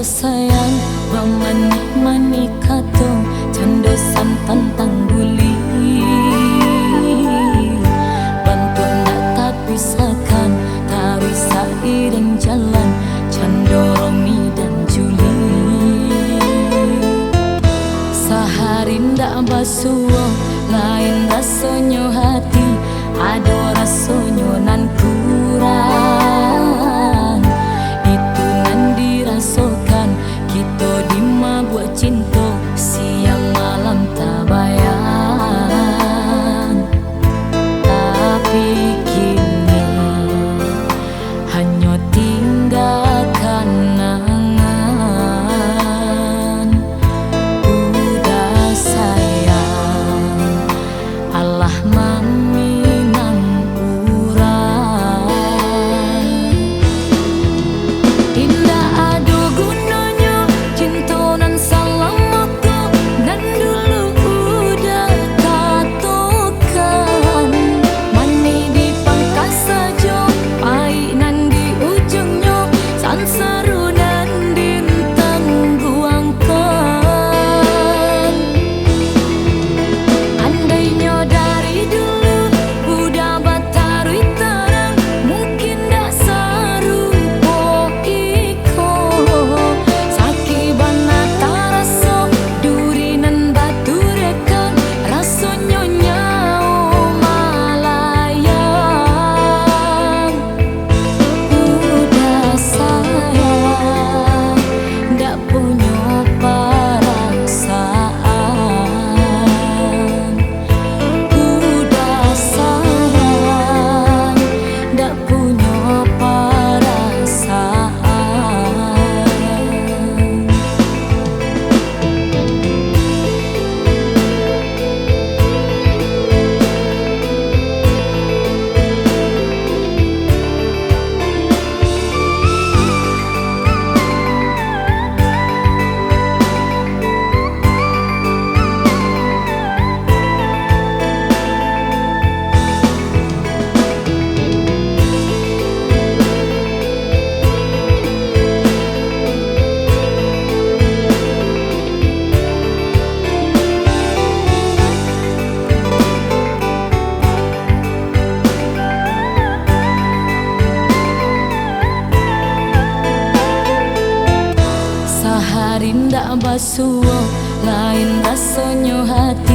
sayang Mamani-mani kato Canda santan tangguli Bantuan nak tak pisahkan Tari sai dan jalan Cando Romi dan Juli Sehari ndak basuh Lain rasonyo hati Ado rasonyo nan kurang Itu nan dirasakan Kita di mabuk cinta Siang malam tak bayang Tapi kini Hanya tinggal kenangan Udah sayang Allah mami nang urang Indah adu gunanya cinta nan salamaku Nan dulu udah katakan Mani di pangkas saja Pahit nan di ujungnya Sansaru dan dintang guangkan Andainya dari dulu udah batarui terang Mungkin dak serupa iko Sakit bana tarasa duri nan batu rekan Rasanya nyau malayang Udah sayang dak punya perasaan Udah sayang dak punya perasaan Sehari ndak basuh Lain rasanya hati